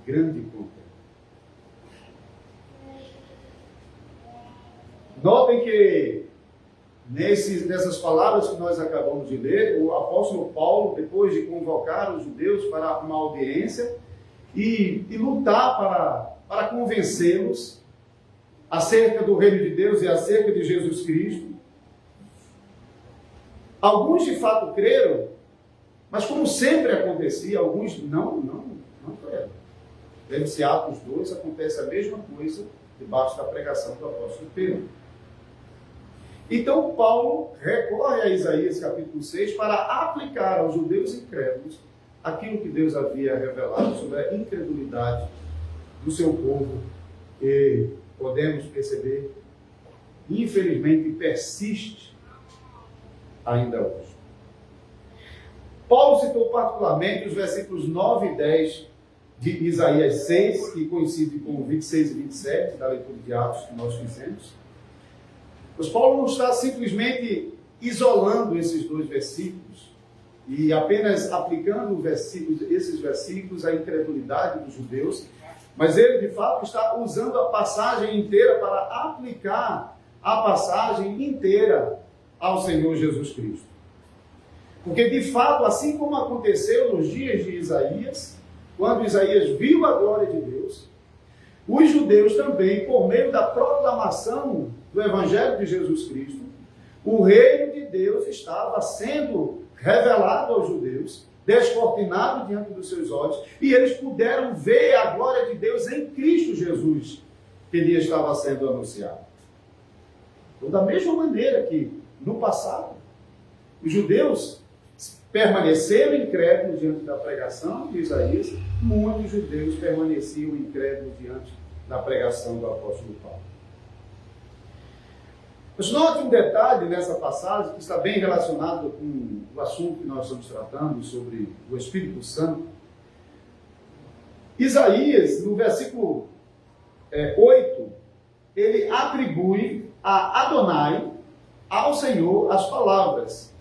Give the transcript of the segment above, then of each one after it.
grande conta. Notem que nessas palavras que nós acabamos de ler, o apóstolo Paulo, depois de convocar os judeus para uma audiência e lutar para convencê-los acerca do reino de Deus e acerca de Jesus Cristo, alguns de fato creram, mas como sempre acontecia, alguns não creram. Lembra-se, Atos 2, acontece a mesma coisa debaixo da pregação do apóstolo Pedro. Então Paulo recorre a Isaías capítulo 6 para aplicar aos judeus incrédulos aquilo que Deus havia revelado sobre a incredulidade do seu povo, que podemos perceber, infelizmente, persiste ainda hoje. Paulo citou particularmente os versículos 9 e 10 de Isaías 6, que coincide com 26 e 27 da leitura de Atos que nós fizemos. Mas Paulo não está simplesmente isolando esses dois versículos e apenas aplicando esses versículos à incredulidade dos judeus, mas ele, de fato, está usando a passagem inteira para aplicar a passagem inteira ao Senhor Jesus Cristo. Porque, de fato, assim como aconteceu nos dias de Isaías, quando Isaías viu a glória de Deus, os judeus também, por meio da proclamação do Evangelho de Jesus Cristo, o reino de Deus estava sendo revelado aos judeus, descortinado diante dos seus olhos, e eles puderam ver a glória de Deus em Cristo Jesus, que lhe estava sendo anunciado. Então, da mesma maneira que, no passado, os judeus permaneceram incrédulos diante da pregação de Isaías, muitos judeus permaneciam incrédulos diante da pregação do apóstolo Paulo. Mas note um detalhe nessa passagem que está bem relacionado com o assunto que nós estamos tratando sobre o Espírito Santo. Isaías, no versículo 8, ele atribui a Adonai, ao Senhor, as palavras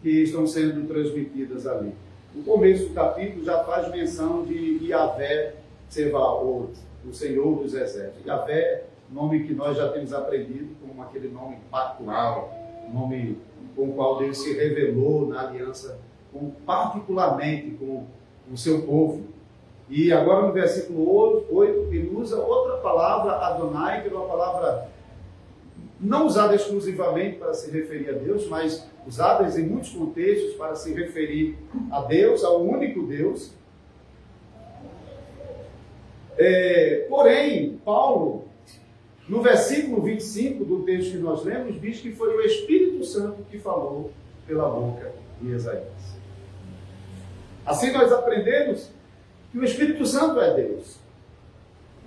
que estão sendo transmitidas ali. No começo do capítulo já faz menção de Yahvé Tsevaot, o Senhor dos Exércitos. Yahvé, nome que nós já temos aprendido como aquele nome pactual, nome com o qual Deus se revelou na aliança, particularmente com o seu povo. E agora no versículo 8, ele usa outra palavra, Adonai, que é uma palavra não usada exclusivamente para se referir a Deus, mas usadas em muitos contextos para se referir a Deus, ao único Deus. Porém, Paulo, no versículo 25 do texto que nós lemos, diz que foi o Espírito Santo que falou pela boca de Isaías. Assim nós aprendemos que o Espírito Santo é Deus.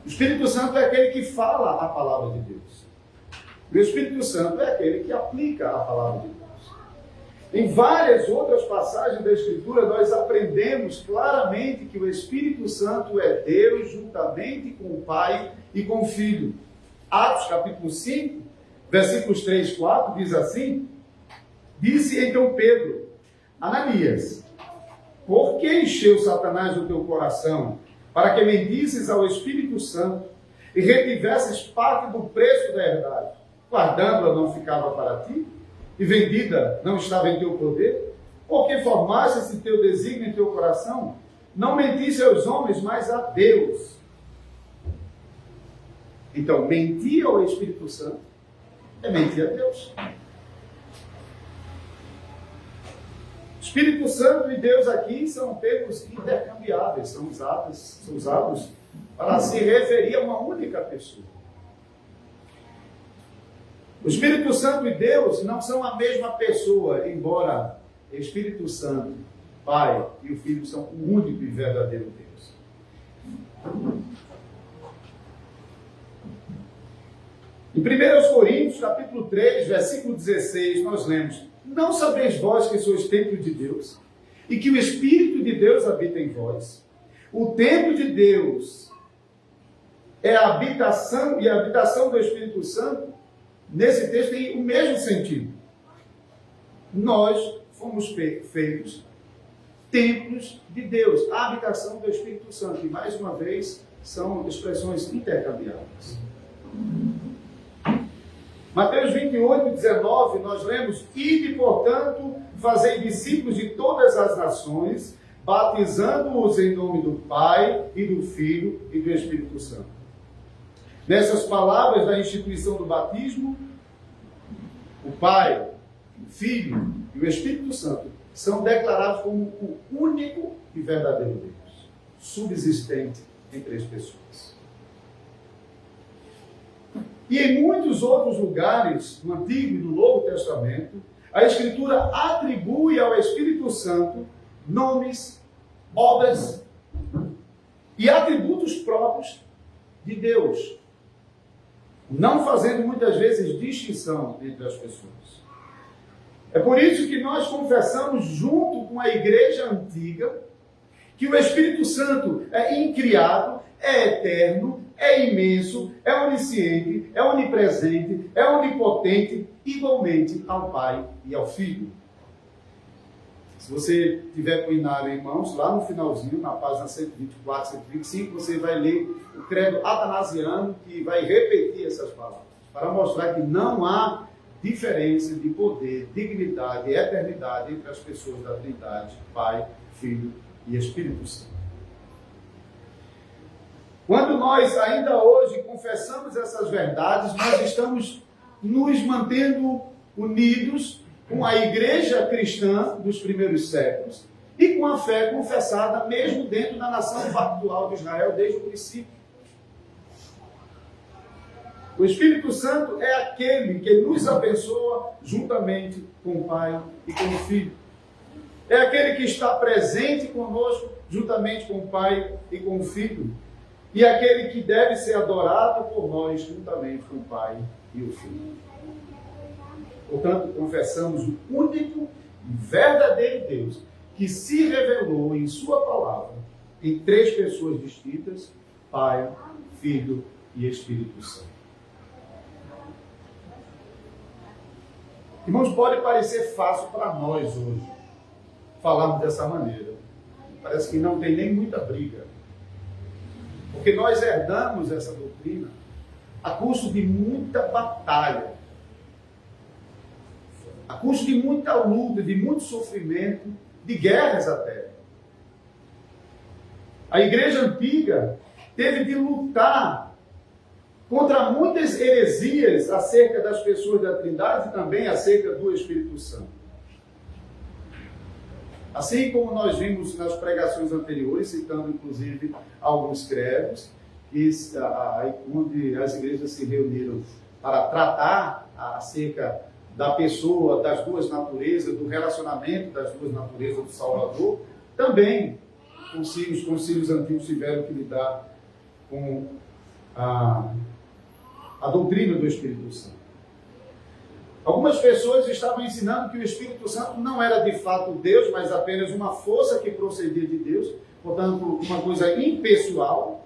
O Espírito Santo é aquele que fala a palavra de Deus. O Espírito Santo é aquele que aplica a palavra de Deus. Em várias outras passagens da Escritura, nós aprendemos claramente que o Espírito Santo é Deus juntamente com o Pai e com o Filho. Atos capítulo 5, versículos 3 e 4, diz assim: disse então Pedro, Ananias, por que encheu Satanás o teu coração, para que mentisses ao Espírito Santo e retivesses parte do preço da herdade? Guardando-a não ficava para ti, e vendida não estava em teu poder? Porque formaste esse teu desígnio em teu coração? Não mentisse aos homens, mas a Deus. Então, mentir ao Espírito Santo é mentir a Deus. Espírito Santo e Deus aqui são termos intercambiáveis, são usados para se referir a uma única pessoa. O Espírito Santo e Deus não são a mesma pessoa, embora Espírito Santo, Pai e o Filho são o único e verdadeiro Deus. Em 1 Coríntios, capítulo 3, versículo 16, nós lemos: não sabeis vós que sois templo de Deus, e que o Espírito de Deus habita em vós? O templo de Deus é a habitação, e a habitação do Espírito Santo, nesse texto, tem o mesmo sentido. Nós fomos feitos templos de Deus, a habitação do Espírito Santo. E mais uma vez, são expressões intercambiáveis. Mateus 28, 19, nós lemos: ide, portanto, fazei discípulos de todas as nações, batizando-os em nome do Pai, e do Filho, e do Espírito Santo. Nessas palavras da instituição do batismo, o Pai, o Filho e o Espírito Santo são declarados como o único e verdadeiro Deus, subsistente em três pessoas. E em muitos outros lugares, no Antigo e no Novo Testamento, a Escritura atribui ao Espírito Santo nomes, obras e atributos próprios de Deus, não fazendo muitas vezes distinção entre as pessoas. É por isso que nós confessamos junto com a igreja antiga que o Espírito Santo é incriado, é eterno, é imenso, é onisciente, é onipresente, é onipotente, igualmente ao Pai e ao Filho. Se você tiver com o Inário em mãos, lá no finalzinho, na página 124, 125, você vai ler o credo atanasiano, que vai repetir essas palavras, para mostrar que não há diferença de poder, dignidade e eternidade entre as pessoas da Trindade, Pai, Filho e Espírito Santo. Quando nós ainda hoje confessamos essas verdades, nós estamos nos mantendo unidos com a igreja cristã dos primeiros séculos e com a fé confessada mesmo dentro da nação pactual de Israel desde o princípio. O Espírito Santo é aquele que nos abençoa juntamente com o Pai e com o Filho. É aquele que está presente conosco juntamente com o Pai e com o Filho. E é aquele que deve ser adorado por nós juntamente com o Pai e o Filho. Portanto, confessamos o único e verdadeiro Deus que se revelou em sua palavra em três pessoas distintas: Pai, Filho e Espírito Santo. Irmãos, pode parecer fácil para nós hoje falarmos dessa maneira. Parece que não tem nem muita briga. Porque nós herdamos essa doutrina a custo de muita batalha, a custo de muita luta, de muito sofrimento, de guerras até. A igreja antiga teve de lutar contra muitas heresias acerca das pessoas da Trindade e também acerca do Espírito Santo. Assim como nós vimos nas pregações anteriores, citando inclusive alguns credos, onde as igrejas se reuniram para tratar acerca da pessoa, das duas naturezas, do relacionamento das duas naturezas do Salvador, também os concílios antigos tiveram que lidar com a doutrina do Espírito Santo. Algumas pessoas estavam ensinando que o Espírito Santo não era de fato Deus, mas apenas uma força que procedia de Deus, portanto, uma coisa impessoal.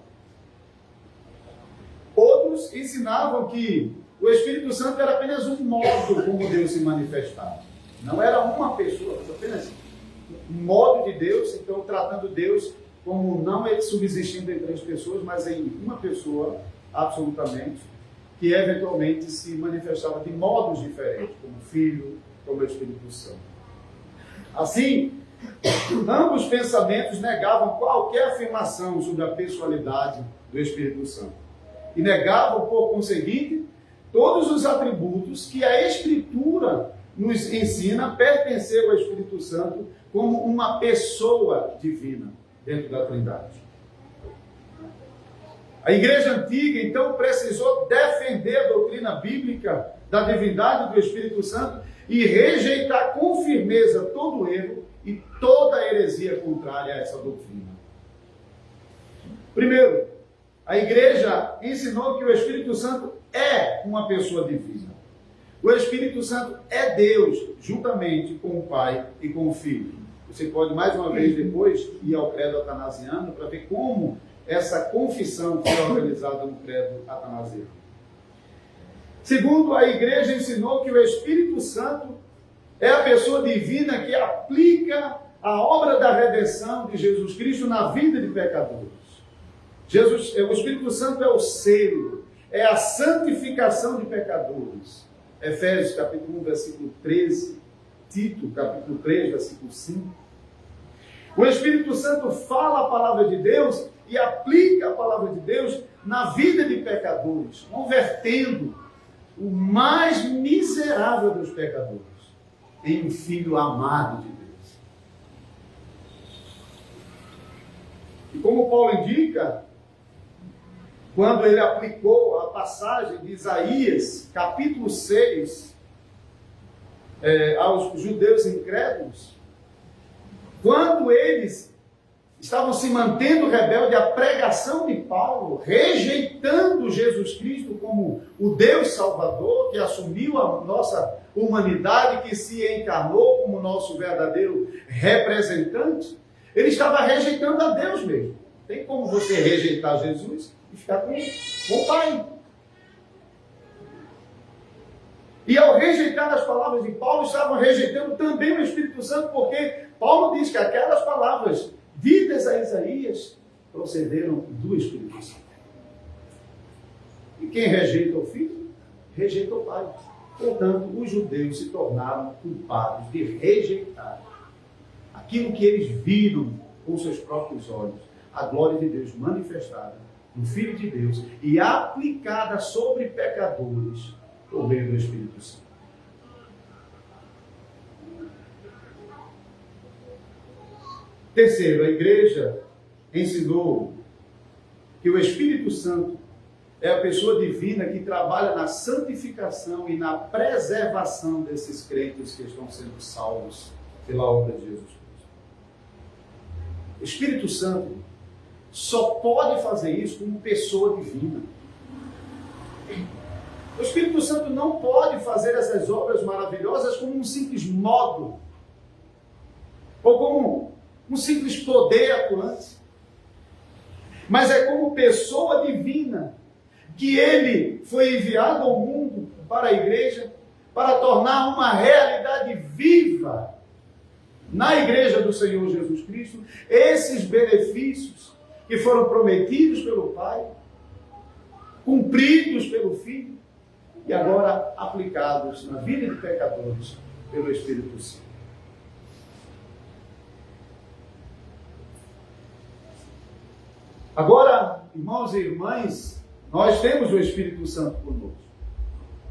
Outros ensinavam que o Espírito Santo era apenas um modo como Deus se manifestava. Não era uma pessoa, mas apenas um modo de Deus, então tratando Deus como não ele subsistindo em três pessoas, mas em uma pessoa absolutamente, que eventualmente se manifestava de modos diferentes, como Filho, como Espírito Santo. Assim, ambos pensamentos negavam qualquer afirmação sobre a pessoalidade do Espírito Santo. E negavam, por conseguinte, todos os atributos que a Escritura nos ensina pertencer ao Espírito Santo como uma pessoa divina dentro da Trindade. A igreja antiga, então, precisou defender a doutrina bíblica da divindade do Espírito Santo e rejeitar com firmeza todo erro e toda heresia contrária a essa doutrina. Primeiro, a igreja ensinou que o Espírito Santo é uma pessoa divina. O Espírito Santo é Deus, juntamente com o Pai e com o Filho. Você pode, mais uma vez, depois ir ao credo atanasiano para ver como essa confissão foi organizada no credo atanasiano. Segundo, a igreja ensinou que o Espírito Santo é a pessoa divina que aplica a obra da redenção de Jesus Cristo na vida de pecadores. O Espírito Santo é o selo, é a santificação de pecadores. Efésios capítulo 1, versículo 13, Tito capítulo 3, versículo 5. O Espírito Santo fala a palavra de Deus e aplica a palavra de Deus na vida de pecadores, convertendo o mais miserável dos pecadores em um filho amado de Deus. E como Paulo indica, quando ele aplicou a passagem de Isaías, capítulo 6, aos judeus incrédulos, quando eles estavam se mantendo rebeldes à pregação de Paulo, rejeitando Jesus Cristo como o Deus Salvador, que assumiu a nossa humanidade, que se encarnou como nosso verdadeiro representante, ele estava rejeitando a Deus mesmo. Tem como você rejeitar Jesus e ficar com o Pai. E ao rejeitar as palavras de Paulo, estavam rejeitando também o Espírito Santo, porque Paulo diz que aquelas palavras ditas a Isaías procederam do Espírito Santo. E quem rejeita o Filho, rejeita o Pai. Portanto, os judeus se tornaram culpados de rejeitar aquilo que eles viram com seus próprios olhos, a glória de Deus manifestada no Filho de Deus e aplicada sobre pecadores por meio do Espírito Santo. Terceiro, a igreja ensinou que o Espírito Santo é a pessoa divina que trabalha na santificação e na preservação desses crentes que estão sendo salvos pela obra de Jesus Cristo. O Espírito Santo só pode fazer isso como pessoa divina. O Espírito Santo não pode fazer essas obras maravilhosas como um simples modo, ou como um simples poder atuante, mas é como pessoa divina que ele foi enviado ao mundo para a igreja para tornar uma realidade viva na igreja do Senhor Jesus Cristo esses benefícios que foram prometidos pelo Pai, cumpridos pelo Filho e agora aplicados na vida de pecadores pelo Espírito Santo. Agora, irmãos e irmãs, nós temos o Espírito Santo conosco.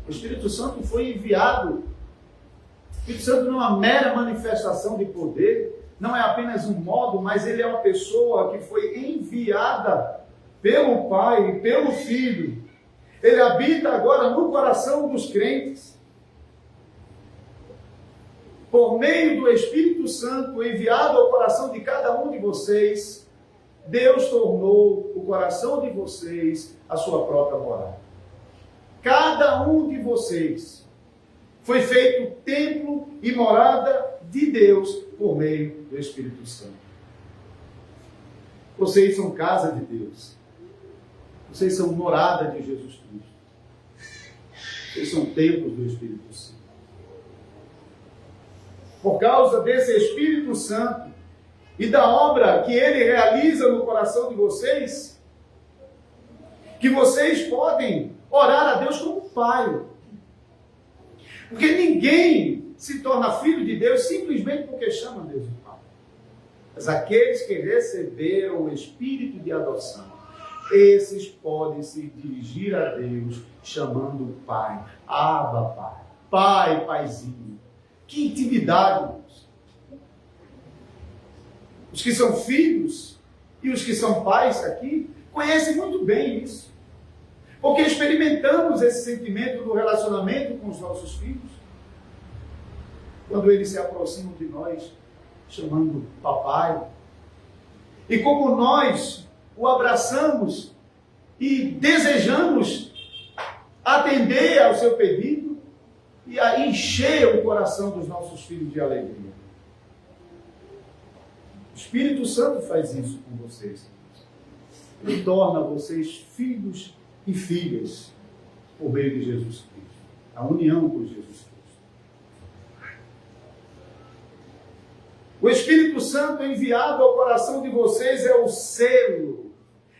O Espírito Santo foi enviado. O Espírito Santo não é uma mera manifestação de poder, não é apenas um modo, mas ele é uma pessoa que foi enviada pelo Pai e pelo Filho. Ele habita agora no coração dos crentes. Por meio do Espírito Santo enviado ao coração de cada um de vocês, Deus tornou o coração de vocês a sua própria morada. Cada um de vocês foi feito templo e morada de Deus por meio do Espírito Santo. Vocês são casa de Deus. Vocês são morada de Jesus Cristo. Vocês são templos do Espírito Santo. Por causa desse Espírito Santo e da obra que ele realiza no coração de vocês, que vocês podem orar a Deus como Pai. Porque ninguém se torna filho de Deus simplesmente porque chama Deus de Pai. Mas aqueles que receberam o Espírito de adoção, esses podem se dirigir a Deus chamando Pai. Abba, Pai. Pai, Paizinho. Que intimidade, irmãos. Os que são filhos e os que são pais aqui conhecem muito bem isso. Porque experimentamos esse sentimento do relacionamento com os nossos filhos. Quando eles se aproximam de nós, chamando papai. E como nós o abraçamos e desejamos atender ao seu pedido e a encher o coração dos nossos filhos de alegria. O Espírito Santo faz isso com vocês. Ele torna vocês filhos e filhas por meio de Jesus Cristo. A união com Jesus Cristo. O Espírito Santo enviado ao coração de vocês é o selo,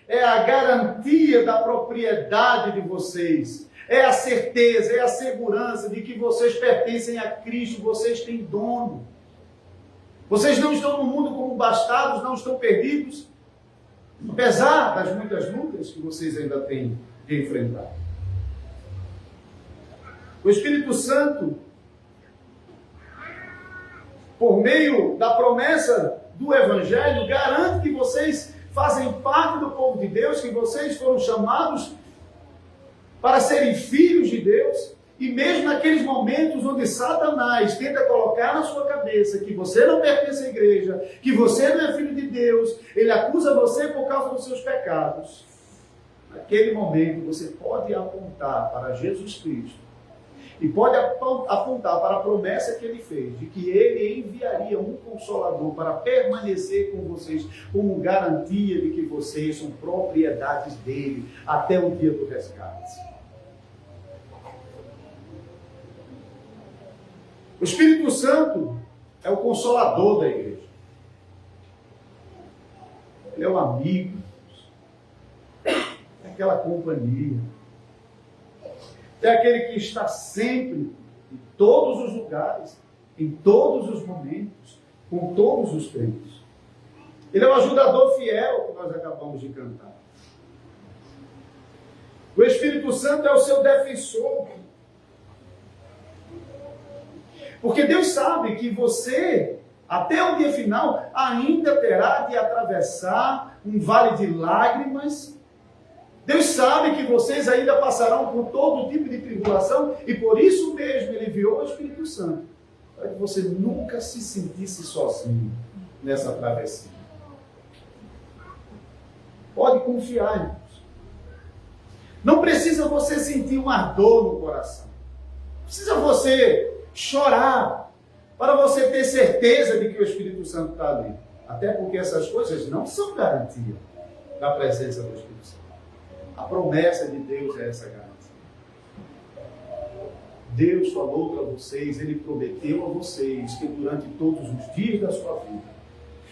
é a garantia da propriedade de vocês, é a certeza, é a segurança de que vocês pertencem a Cristo, vocês têm dono. Vocês não estão no mundo como bastardos, não estão perdidos, apesar das muitas lutas que vocês ainda têm de enfrentar. O Espírito Santo, por meio da promessa do Evangelho, garante que vocês fazem parte do povo de Deus, que vocês foram chamados para serem filhos de Deus, e mesmo naqueles momentos onde Satanás tenta colocar na sua cabeça que você não pertence à igreja, que você não é filho de Deus, ele acusa você por causa dos seus pecados. Naquele momento você pode apontar para Jesus Cristo e pode apontar para a promessa que ele fez, de que ele enviaria um Consolador para permanecer com vocês, como garantia de que vocês são propriedades dele até o dia do resgate. O Espírito Santo é o Consolador da igreja. Ele é o amigo, é aquela companhia, é aquele que está sempre, em todos os lugares, em todos os momentos, com todos os crentes. Ele é o ajudador fiel que nós acabamos de cantar. O Espírito Santo é o seu defensor. Porque Deus sabe que você, até o dia final, ainda terá de atravessar um vale de lágrimas. Deus sabe que vocês ainda passarão por todo tipo de tribulação, e por isso mesmo Ele enviou o Espírito Santo, para que você nunca se sentisse sozinho nessa travessia. Pode confiar, irmãos. Não precisa você sentir um ardor no coração. Não precisa você chorar para você ter certeza de que o Espírito Santo está ali. Até porque essas coisas não são garantia da presença do Espírito Santo. A promessa de Deus é essa garantia. Deus falou para vocês, Ele prometeu a vocês que durante todos os dias da sua vida,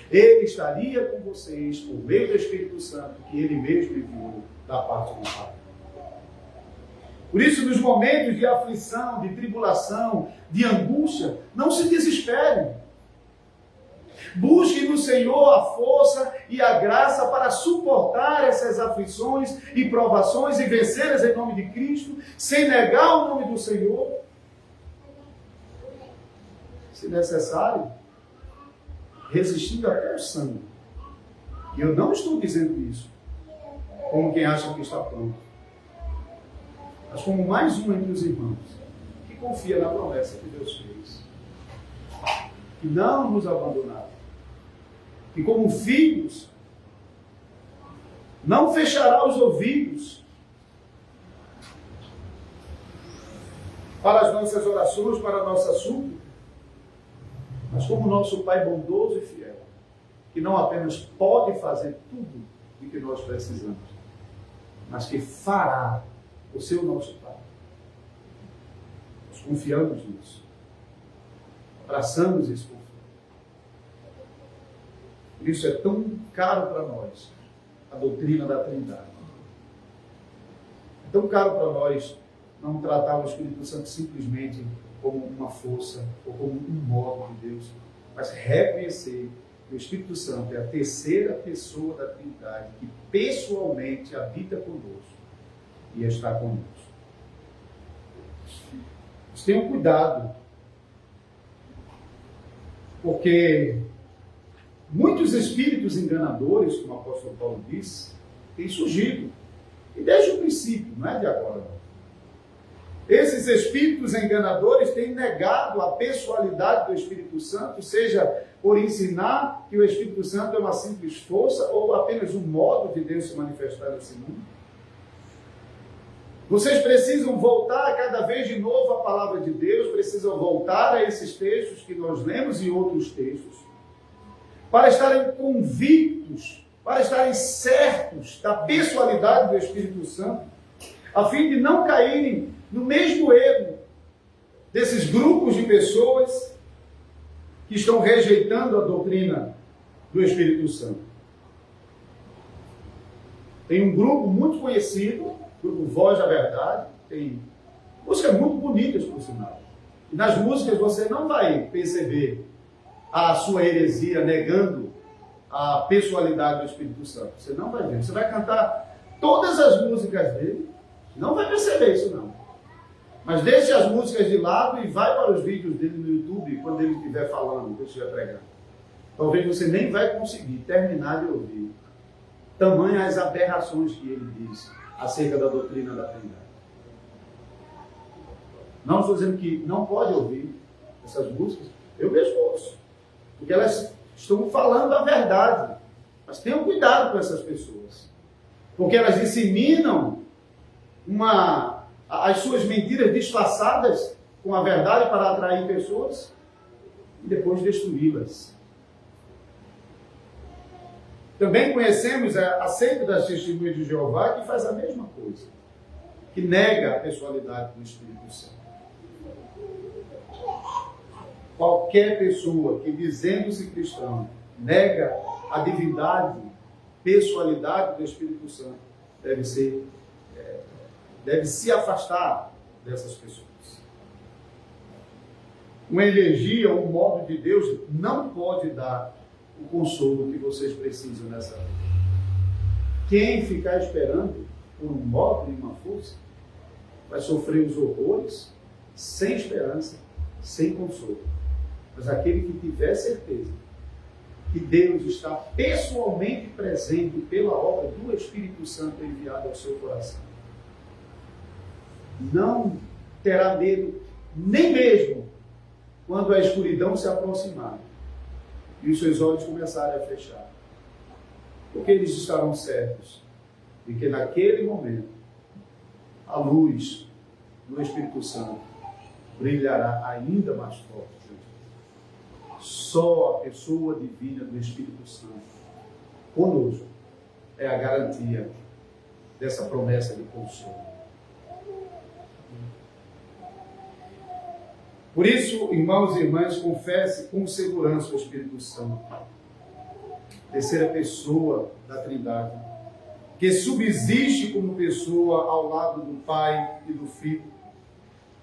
Ele estaria com vocês por meio do Espírito Santo que Ele mesmo enviou da parte do Pai. Por isso, nos momentos de aflição, de tribulação, de angústia, não se desesperem. Busquem no Senhor a força e a graça para suportar essas aflições e provações e vencê-las em nome de Cristo, sem negar o nome do Senhor. Se necessário, resistindo até o sangue. E eu não estou dizendo isso como quem acha que está pronto, mas como mais um entre os irmãos que confia na promessa que Deus fez, que não nos abandonaram, que como filhos não fechará os ouvidos para as nossas orações, para a nossa súplica, mas como nosso Pai bondoso e fiel, que não apenas pode fazer tudo o que nós precisamos, mas que fará o seu nosso Pai. Nós confiamos nisso. Abraçamos esse confiança. Por isso é tão caro para nós a doutrina da Trindade. É tão caro para nós não tratar o Espírito Santo simplesmente como uma força ou como um modo de Deus, mas reconhecer que o Espírito Santo é a terceira pessoa da Trindade que pessoalmente habita conosco e está conosco. Mas tenham cuidado, porque muitos espíritos enganadores, como o apóstolo Paulo disse, têm surgido. E desde o princípio, não é de agora não. Esses espíritos enganadores têm negado a pessoalidade do Espírito Santo, seja por ensinar que o Espírito Santo é uma simples força ou apenas um modo de Deus se manifestar nesse mundo. Vocês precisam voltar cada vez de novo à palavra de Deus, precisam voltar a esses textos que nós lemos e outros textos, para estarem convictos, para estarem certos da pessoalidade do Espírito Santo, a fim de não caírem no mesmo erro desses grupos de pessoas que estão rejeitando a doutrina do Espírito Santo. Tem um grupo muito conhecido, o grupo Voz da Verdade, tem músicas muito bonitas, por sinal. E nas músicas você não vai perceber a sua heresia negando a pessoalidade do Espírito Santo. Você não vai ver. Você vai cantar todas as músicas dele, não vai perceber isso não. Mas deixe as músicas de lado e vai para os vídeos dele no YouTube quando ele estiver falando, quando estiver pregando. Talvez você nem vai conseguir terminar de ouvir. Tamanha as aberrações que ele diz acerca da doutrina da Trindade. Não estou dizendo que não pode ouvir essas músicas, eu mesmo ouço, porque elas estão falando a verdade. Mas tenham cuidado com essas pessoas, porque elas disseminam as suas mentiras disfarçadas com a verdade para atrair pessoas e depois destruí-las. Também conhecemos a seita das Testemunhas de Jeová, que faz a mesma coisa, que nega a pessoalidade do Espírito Santo. Qualquer pessoa que, dizendo-se cristão, nega a divindade, pessoalidade do Espírito Santo, deve se afastar dessas pessoas. Uma energia, um modo de Deus não pode dar o consolo que vocês precisam nessa vida. Quem ficar esperando por um modo e uma força, vai sofrer os horrores sem esperança, sem consolo. Mas aquele que tiver certeza que Deus está pessoalmente presente pela obra do Espírito Santo enviado ao seu coração, não terá medo, nem mesmo quando a escuridão se aproximar e os seus olhos começarem a fechar. Porque eles estarão certos de que naquele momento a luz do Espírito Santo brilhará ainda mais forte. Só a pessoa divina do Espírito Santo conosco é a garantia dessa promessa de consolo. Por isso, irmãos e irmãs, confesse com segurança o Espírito Santo, terceira pessoa da Trindade, que subsiste como pessoa ao lado do Pai e do Filho,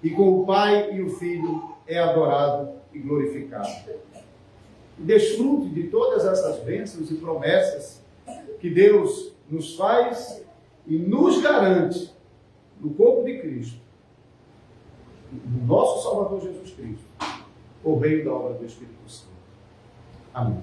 e com o Pai e o Filho é adorado e glorificado. E desfrute de todas essas bênçãos e promessas que Deus nos faz e nos garante no corpo de Cristo, no nosso Salvador Jesus Cristo, por meio da obra do Espírito Santo. Amém.